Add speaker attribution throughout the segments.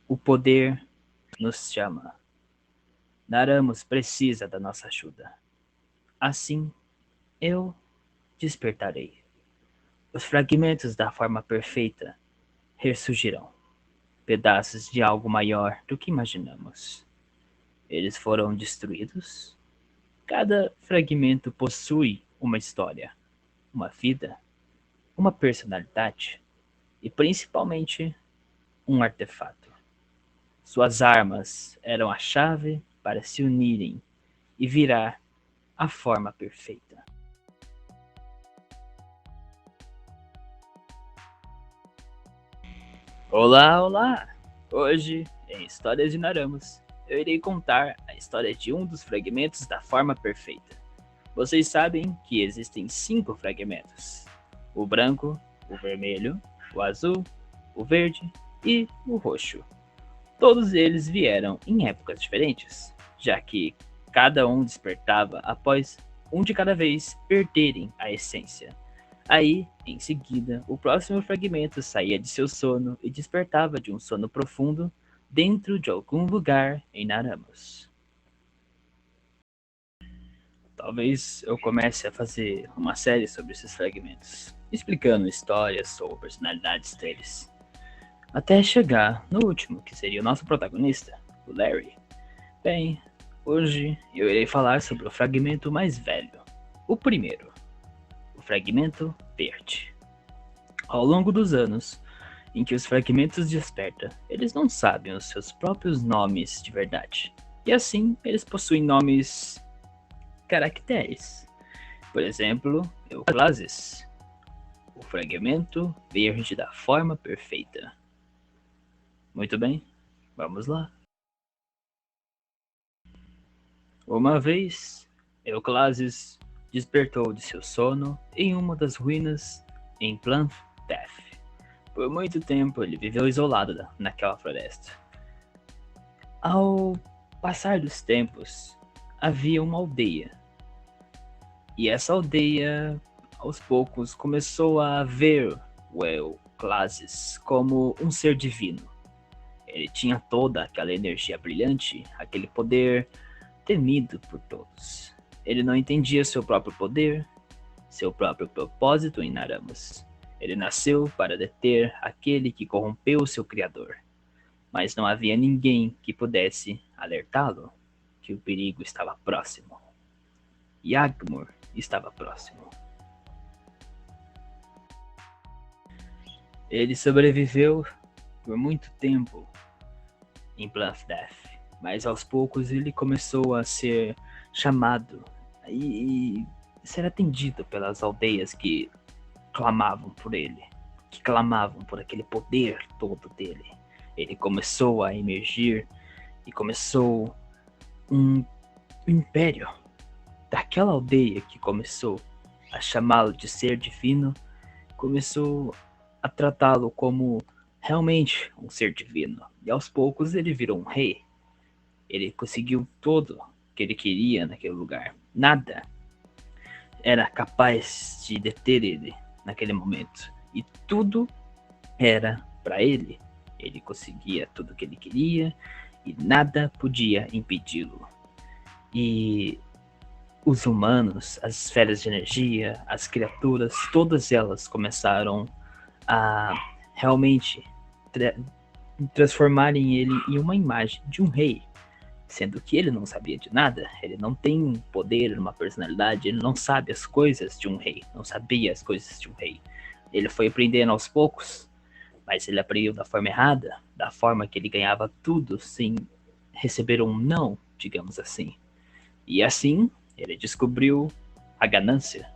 Speaker 1: O poder nos chama. Naramos precisa da nossa ajuda. Assim, eu despertarei. Os fragmentos da forma perfeita ressurgirão, pedaços de algo maior do que imaginamos. Eles foram destruídos. Cada fragmento possui uma história, uma vida, uma personalidade e principalmente um artefato. Suas armas eram a chave para se unirem e virar a forma perfeita. Olá, olá! Hoje, em Histórias de Naramos, eu irei contar a história de um dos fragmentos da forma perfeita. Vocês sabem que existem 5 fragmentos: o branco, o vermelho, o azul, o verde e o roxo. Todos eles vieram em épocas diferentes, já que cada um despertava após um de cada vez perderem a essência. Aí, em seguida, o próximo fragmento saía de seu sono e despertava de um sono profundo dentro de algum lugar em Naramos. Talvez eu comece a fazer uma série sobre esses fragmentos, explicando histórias ou personalidades deles, até chegar no último, que seria o nosso protagonista, o Larry. Bem, hoje eu irei falar sobre o fragmento mais velho, o primeiro, o fragmento verde. Ao longo dos anos em que os fragmentos despertam, eles não sabem os seus próprios nomes de verdade, e assim eles possuem nomes caracteres. Por exemplo, Euclases, o fragmento verde da forma perfeita. Muito bem, vamos lá. Uma vez, Euclases despertou de seu sono em uma das ruínas em Planfdeath. Por muito tempo ele viveu isolado naquela floresta. Ao passar dos tempos, havia uma aldeia. E essa aldeia, aos poucos, começou a ver o Euclases como um ser divino. Ele tinha toda aquela energia brilhante, aquele poder temido por todos. Ele não entendia seu próprio poder, seu próprio propósito em Naramos. Ele nasceu para deter aquele que corrompeu seu criador, mas não havia ninguém que pudesse alertá-lo que o perigo estava próximo. Yagmur estava próximo. Ele sobreviveu por muito tempo em Planfdeath, mas aos poucos ele começou a ser chamado e ser atendido pelas aldeias que clamavam por ele, que clamavam por aquele poder todo dele. Ele começou a emergir e começou um império daquela aldeia que começou a chamá-lo de ser divino, começou a tratá-lo como realmente um ser divino. E aos poucos ele virou um rei. Ele conseguiu tudo que ele queria naquele lugar. Nada era capaz de deter ele naquele momento. E tudo era para ele. Ele conseguia tudo que ele queria e nada podia impedi-lo. E os humanos, as esferas de energia, as criaturas, todas elas começaram a realmente transformarem ele em uma imagem de um rei, sendo que ele não sabia de nada, ele não tem um poder, uma personalidade, ele não sabe as coisas de um rei, não sabia as coisas de um rei. Ele foi aprendendo aos poucos, mas ele aprendeu da forma errada, da forma que ele ganhava tudo sem receber um não, digamos assim. E assim, ele descobriu a ganância,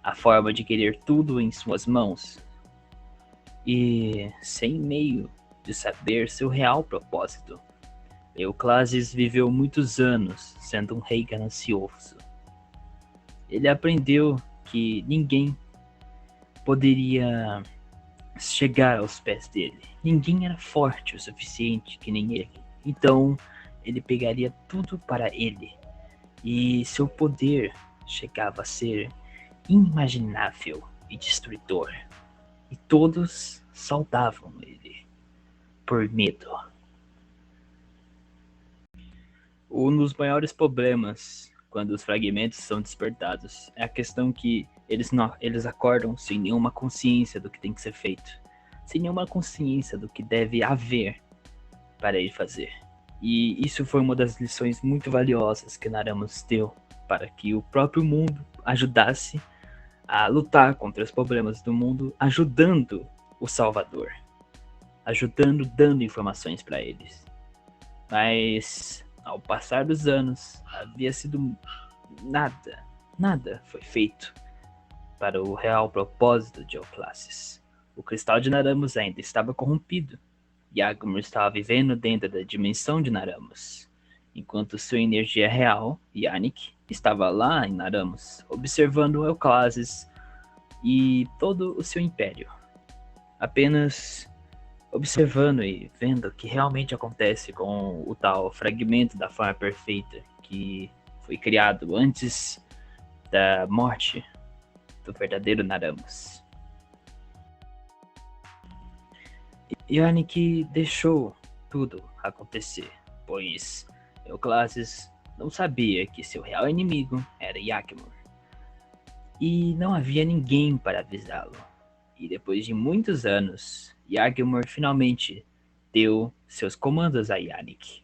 Speaker 1: a forma de querer tudo em suas mãos, e sem meio de saber seu real propósito. Euclases viveu muitos anos sendo um rei ganancioso. Ele aprendeu que ninguém poderia chegar aos pés dele. Ninguém era forte o suficiente que nem ele. Então, ele pegaria tudo para ele. E seu poder chegava a ser inimaginável e destruidor. E todos saudavam ele por medo. Um dos maiores problemas quando os fragmentos são despertados é a questão que eles acordam sem nenhuma consciência do que tem que ser feito, sem nenhuma consciência do que deve haver para ele fazer. E isso foi uma das lições muito valiosas que Naramas deu para que o próprio mundo ajudasse a lutar contra os problemas do mundo, ajudando o Salvador, ajudando, dando informações para eles. Mas ao passar dos anos, havia sido nada foi feito para o real propósito de Eoclasses. O cristal de Naramus ainda estava corrompido. Yagmur estava vivendo dentro da dimensão de Naramus, enquanto sua energia real, Yannick, estava lá em Naramus, observando Eoclasses e todo o seu império. Apenas observando e vendo o que realmente acontece com o tal fragmento da forma perfeita que foi criado antes da morte do verdadeiro Naramus. Yannick deixou tudo acontecer, pois Eoclasses não sabia que seu real inimigo era Yakmur. E não havia ninguém para avisá-lo. E depois de muitos anos, Yakmur finalmente deu seus comandos a Yannick.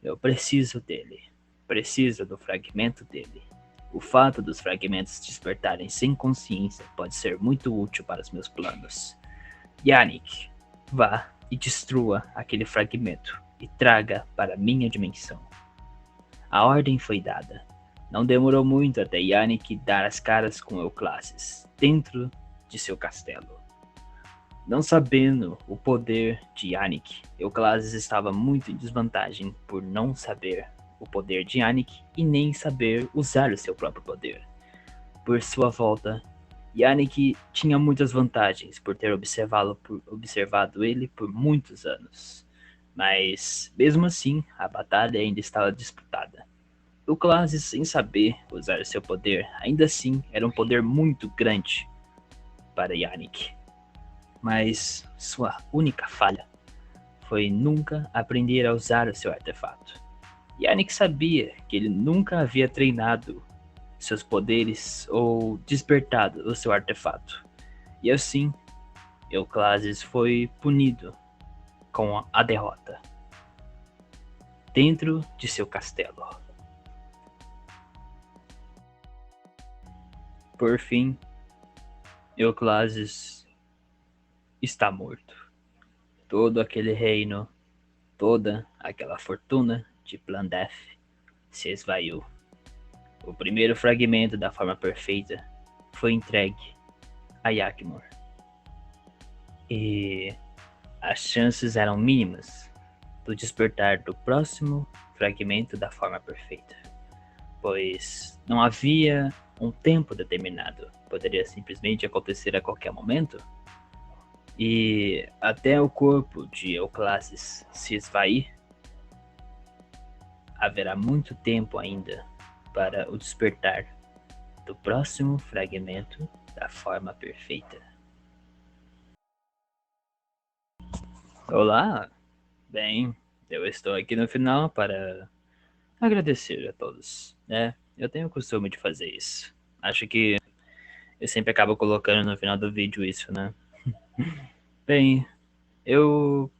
Speaker 1: Eu preciso dele. Preciso do fragmento dele. O fato dos fragmentos despertarem sem consciência pode ser muito útil para os meus planos. Yannick, vá e destrua aquele fragmento e traga para minha dimensão. A ordem foi dada. Não demorou muito até Yannick dar as caras com Eoclasses dentro de seu castelo. Não sabendo o poder de Yannick, Eoclasses estava muito em desvantagem por não saber o poder de Yannick e nem saber usar o seu próprio poder. Por sua volta, Yannick tinha muitas vantagens por ter observado ele por muitos anos. Mas, mesmo assim, a batalha ainda estava disputada. Eoclasses, sem saber usar seu poder, ainda assim era um poder muito grande para Yannick. Mas sua única falha foi nunca aprender a usar o seu artefato. Yannick sabia que ele nunca havia treinado seus poderes ou despertado o seu artefato. E assim, Eoclasses foi punido com a derrota dentro de seu castelo. Por fim, Eoclasses está morto. Todo aquele reino, toda aquela fortuna de Plandeth se esvaiu. O primeiro fragmento da forma perfeita foi entregue a Yakmur. E as chances eram mínimas do despertar do próximo fragmento da forma perfeita, pois não havia um tempo determinado, poderia simplesmente acontecer a qualquer momento. E até o corpo de Eoclasses se esvair, haverá muito tempo ainda para o despertar do próximo fragmento da forma perfeita. Olá! Bem, eu estou aqui no final para agradecer a todos, né? Eu tenho o costume de fazer isso. Acho que eu sempre acabo colocando no final do vídeo isso, né? Bem, eu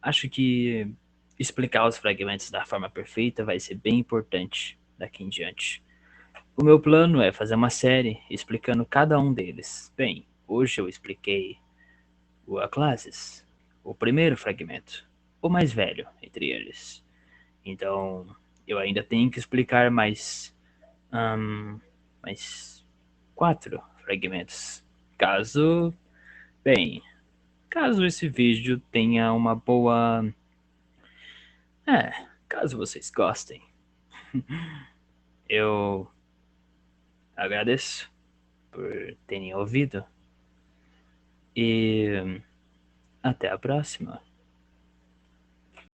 Speaker 1: acho que explicar os fragmentos da forma perfeita vai ser bem importante daqui em diante. O meu plano é fazer uma série explicando cada um deles. Bem, hoje eu expliquei o Aclases, o primeiro fragmento, o mais velho entre eles. Então, eu ainda tenho que explicar mais 4 fragmentos. Bem, caso esse vídeo tenha uma boa... caso vocês gostem, eu agradeço por terem ouvido e até a próxima.